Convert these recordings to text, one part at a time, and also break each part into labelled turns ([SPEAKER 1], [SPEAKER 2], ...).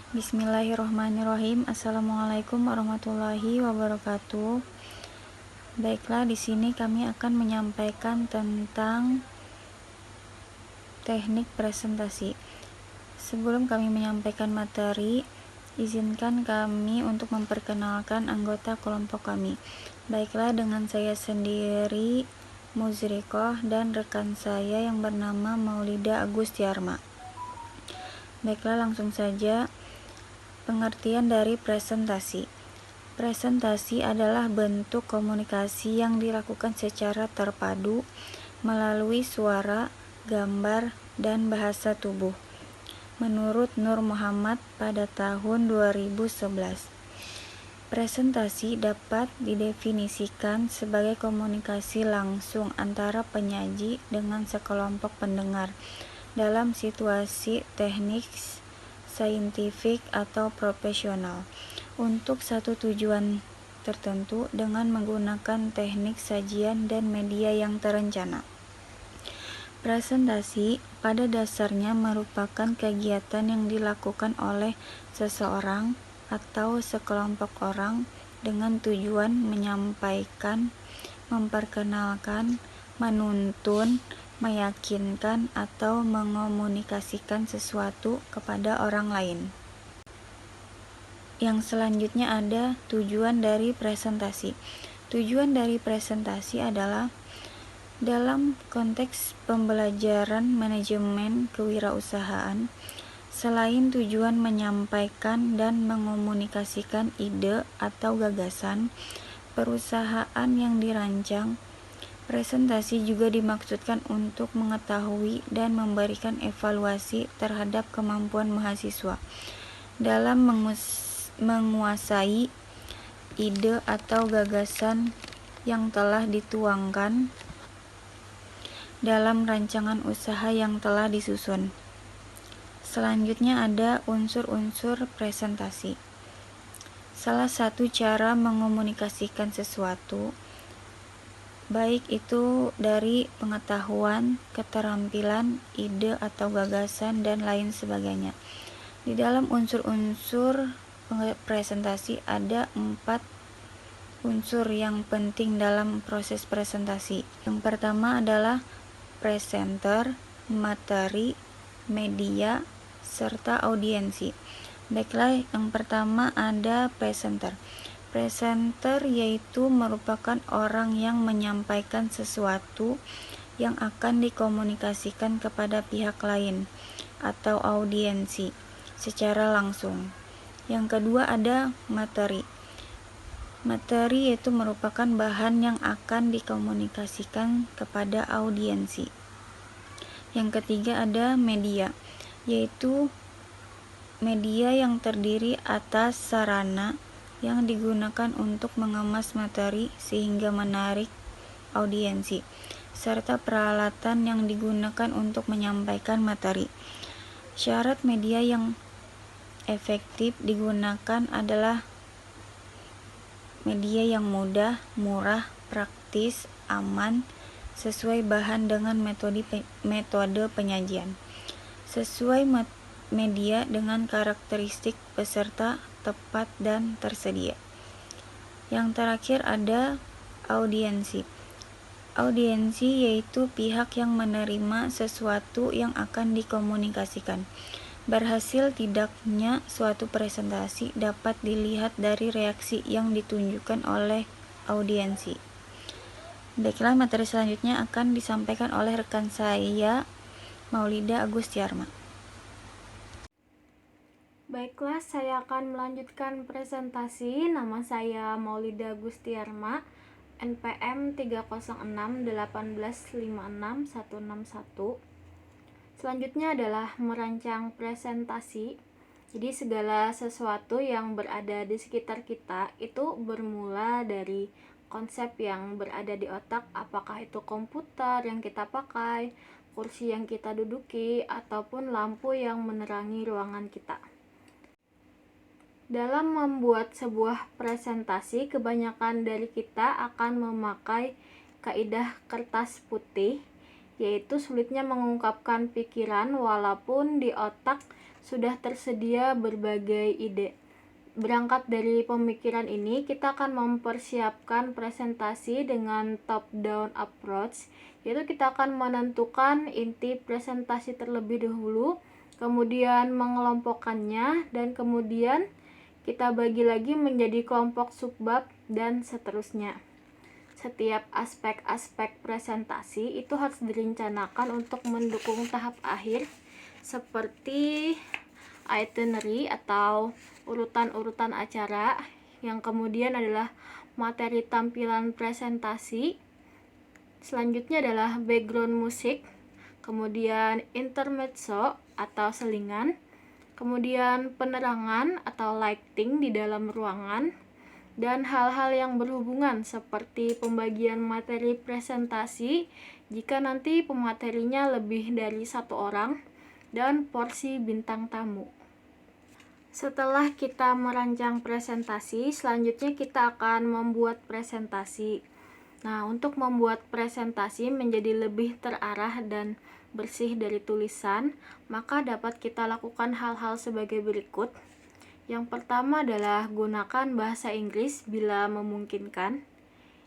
[SPEAKER 1] Bismillahirrohmanirrohim. Assalamualaikum warahmatullahi wabarakatuh. Baiklah, di sini kami akan menyampaikan tentang teknik presentasi. Sebelum kami menyampaikan materi, izinkan kami untuk memperkenalkan anggota kelompok kami. Baiklah, dengan saya sendiri, Muzrikoh, dan rekan saya yang bernama Maulida Agustiarma. Baiklah, langsung saja. Pengertian dari presentasi. Presentasi adalah bentuk komunikasi yang dilakukan secara terpadu melalui suara, gambar, dan bahasa tubuh. Menurut Nur Muhammad pada tahun 2011, presentasi dapat didefinisikan sebagai komunikasi langsung antara penyaji dengan sekelompok pendengar dalam situasi teknis, saintifik, atau profesional untuk satu tujuan tertentu dengan menggunakan teknik sajian dan media yang terencana. Presentasi pada dasarnya merupakan kegiatan yang dilakukan oleh seseorang atau sekelompok orang dengan tujuan menyampaikan, memperkenalkan, menuntun, meyakinkan, atau mengomunikasikan sesuatu kepada orang lain. Yang selanjutnya ada tujuan dari presentasi. Tujuan dari presentasi adalah dalam konteks pembelajaran manajemen kewirausahaan, selain tujuan menyampaikan dan mengomunikasikan ide atau gagasan perusahaan yang dirancang, presentasi juga dimaksudkan untuk mengetahui dan memberikan evaluasi terhadap kemampuan mahasiswa dalam menguasai ide atau gagasan yang telah dituangkan dalam rancangan usaha yang telah disusun. Selanjutnya ada unsur-unsur presentasi. Salah satu cara mengomunikasikan sesuatu, baik itu dari pengetahuan, keterampilan, ide atau gagasan, dan lain sebagainya. Di dalam unsur-unsur presentasi ada 4 unsur yang penting dalam proses presentasi. Yang pertama adalah presenter, materi, media, serta audiensi. Baiklah, yang pertama ada presenter. Presenter yaitu merupakan orang yang menyampaikan sesuatu yang akan dikomunikasikan kepada pihak lain atau audiensi secara langsung. Yang kedua ada materi. Materi yaitu merupakan bahan yang akan dikomunikasikan kepada audiensi. Yang ketiga ada media, yaitu media yang terdiri atas sarana yang digunakan untuk mengemas materi sehingga menarik audiensi, serta peralatan yang digunakan untuk menyampaikan materi. Syarat media yang efektif digunakan adalah media yang mudah, murah, praktis, aman, sesuai bahan dengan metode penyajian, sesuai media dengan karakteristik peserta, tepat dan tersedia. Yang terakhir ada audiensi. Audiensi yaitu pihak yang menerima sesuatu yang akan dikomunikasikan. Berhasil tidaknya suatu presentasi dapat dilihat dari reaksi yang ditunjukkan oleh audiensi. Baiklah, materi selanjutnya akan disampaikan oleh rekan saya, Maulida Agustiarma.
[SPEAKER 2] Baiklah, saya akan melanjutkan presentasi. Nama saya Maulida Agustiarma, NPM 306 161. Selanjutnya adalah merancang presentasi. Jadi segala sesuatu yang berada di sekitar kita itu bermula dari konsep yang berada di otak, apakah itu komputer yang kita pakai, kursi yang kita duduki, ataupun lampu yang menerangi ruangan kita. Dalam membuat sebuah presentasi, kebanyakan dari kita akan memakai kaidah kertas putih, yaitu sulitnya mengungkapkan pikiran walaupun di otak sudah tersedia berbagai ide. Berangkat dari pemikiran ini, kita akan mempersiapkan presentasi dengan top-down approach, yaitu kita akan menentukan inti presentasi terlebih dahulu, kemudian mengelompokkannya, dan kemudian kita bagi lagi menjadi kelompok subbab, dan seterusnya. Setiap aspek-aspek presentasi itu harus direncanakan untuk mendukung tahap akhir, seperti itinerary atau urutan-urutan acara, yang kemudian adalah materi tampilan presentasi, selanjutnya adalah background musik, kemudian intermezzo atau selingan, kemudian penerangan atau lighting di dalam ruangan, dan hal-hal yang berhubungan seperti pembagian materi presentasi jika nanti pematerinya lebih dari satu orang, dan porsi bintang tamu. Setelah kita merancang presentasi, selanjutnya kita akan membuat presentasi. Nah, untuk membuat presentasi menjadi lebih terarah dan bersih dari tulisan, maka dapat kita lakukan hal-hal sebagai berikut. Yang pertama adalah gunakan bahasa Inggris bila memungkinkan.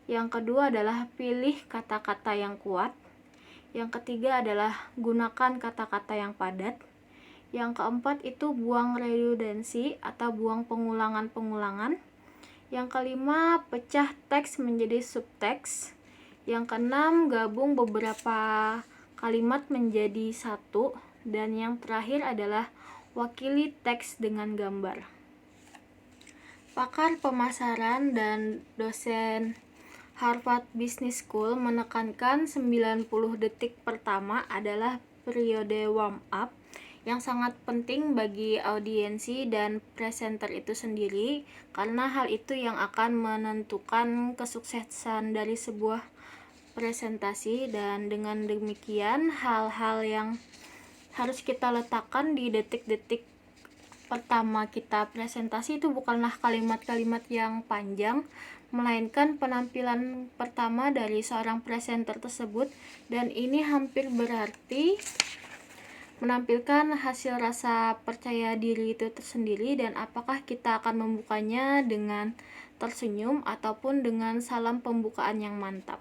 [SPEAKER 2] Yang kedua adalah pilih kata-kata yang kuat. Yang ketiga adalah gunakan kata-kata yang padat. Yang keempat itu buang redundansi atau buang pengulangan-pengulangan. Yang kelima, pecah teks menjadi subteks. Yang keenam, gabung beberapa kalimat menjadi satu. Dan yang terakhir adalah wakili teks dengan gambar. Pakar pemasaran dan dosen Harvard Business School menekankan 90 detik pertama adalah periode warm up yang sangat penting bagi audiensi dan presenter itu sendiri, karena hal itu yang akan menentukan kesuksesan dari sebuah presentasi. Dan dengan demikian, hal-hal yang harus kita letakkan di detik-detik pertama kita presentasi itu bukanlah kalimat-kalimat yang panjang, melainkan penampilan pertama dari seorang presenter tersebut, dan ini hampir berarti menampilkan hasil rasa percaya diri itu tersendiri, dan apakah kita akan membukanya dengan tersenyum ataupun dengan salam pembukaan yang mantap.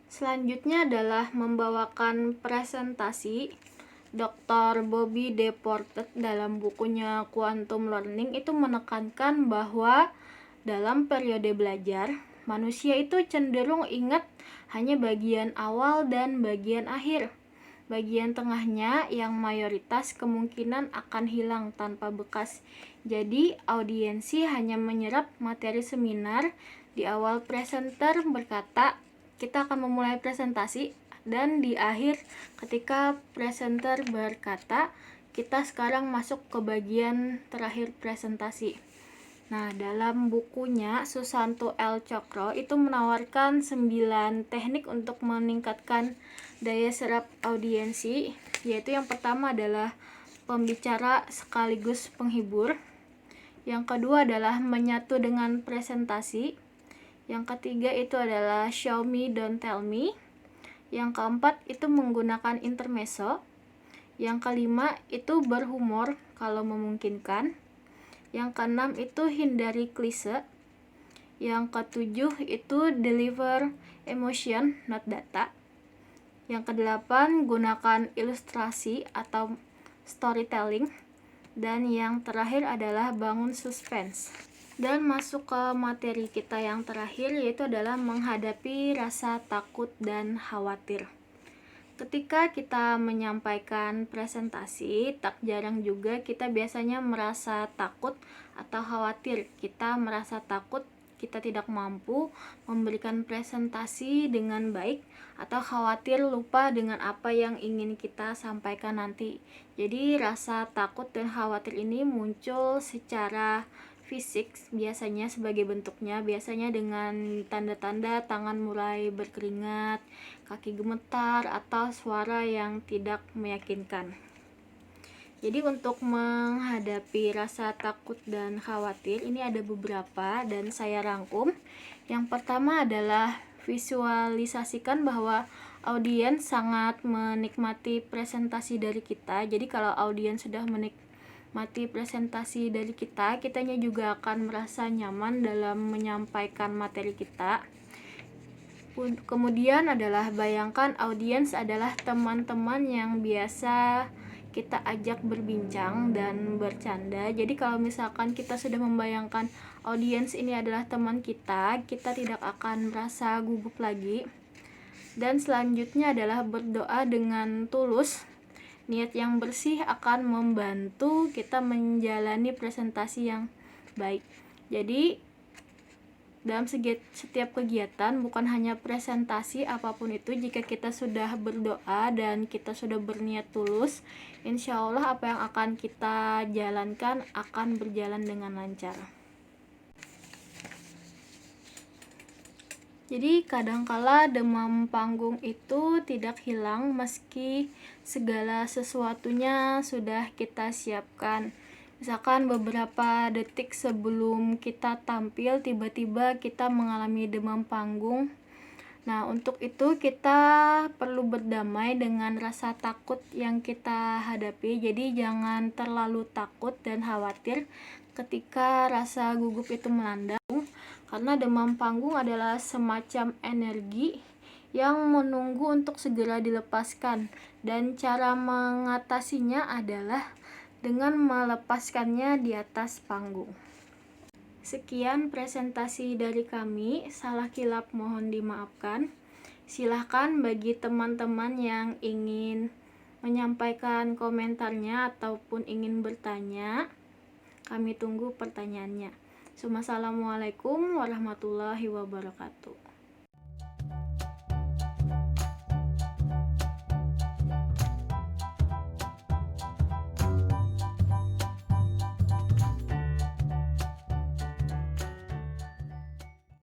[SPEAKER 2] Selanjutnya adalah membawakan presentasi. Dr. Bobby Deported dalam bukunya Quantum Learning itu menekankan bahwa dalam periode belajar, manusia itu cenderung ingat hanya bagian awal dan bagian akhir. Bagian tengahnya yang mayoritas kemungkinan akan hilang tanpa bekas. Jadi, audiensi hanya menyerap materi seminar. Di awal presenter berkata, kita akan memulai presentasi, dan di akhir ketika presenter berkata, kita sekarang masuk ke bagian terakhir presentasi. Nah, dalam bukunya Susanto L. Cokro itu menawarkan 9 teknik untuk meningkatkan daya serap audiensi, yaitu yang pertama adalah pembicara sekaligus penghibur. Yang kedua adalah menyatu dengan presentasi. Yang ketiga itu adalah show me don't tell me. Yang keempat itu menggunakan intermezzo. Yang kelima itu berhumor kalau memungkinkan. Yang keenam itu hindari klise. Yang ketujuh itu deliver emotion, not data. Yang kedelapan, gunakan ilustrasi atau storytelling. Dan yang terakhir adalah bangun suspense. Dan masuk ke materi kita yang terakhir, yaitu adalah menghadapi rasa takut dan khawatir. Ketika kita menyampaikan presentasi, tak jarang juga kita biasanya merasa takut atau khawatir. Kita merasa takut kita tidak mampu memberikan presentasi dengan baik, atau khawatir lupa dengan apa yang ingin kita sampaikan nanti. Jadi rasa takut dan khawatir ini muncul secara fisik, biasanya sebagai bentuknya biasanya dengan tanda-tanda tangan mulai berkeringat, kaki gemetar, atau suara yang tidak meyakinkan. Jadi untuk menghadapi rasa takut dan khawatir ini ada beberapa dan saya rangkum. Yang pertama adalah visualisasikan bahwa audiens sangat menikmati presentasi dari kita. Jadi kalau audiens sudah menikmati presentasi dari kita, kitanya juga akan merasa nyaman dalam menyampaikan materi kita. Kemudian adalah bayangkan audiens adalah teman-teman yang biasa kita ajak berbincang dan bercanda. Jadi kalau misalkan kita sudah membayangkan audiens ini adalah teman kita tidak akan merasa gugup lagi. Dan selanjutnya adalah berdoa dengan tulus. Niat yang bersih akan membantu kita menjalani presentasi yang baik. Jadi dalam setiap kegiatan, bukan hanya presentasi apapun itu, jika kita sudah berdoa dan kita sudah berniat tulus, insya Allah apa yang akan kita jalankan akan berjalan dengan lancar. Jadi kadangkala demam panggung itu tidak hilang meski segala sesuatunya sudah kita siapkan. Misalkan beberapa detik sebelum kita tampil, tiba-tiba kita mengalami demam panggung. Nah, untuk itu kita perlu berdamai dengan rasa takut yang kita hadapi. Jadi jangan terlalu takut dan khawatir ketika rasa gugup itu melanda. Karena demam panggung adalah semacam energi yang menunggu untuk segera dilepaskan. Dan cara mengatasinya adalah dengan melepaskannya di atas panggung. Sekian presentasi dari kami, salah kilap mohon dimaafkan. Silahkan bagi teman-teman yang ingin menyampaikan komentarnya ataupun ingin bertanya, kami tunggu pertanyaannya. Assalamualaikum warahmatullahi wabarakatuh.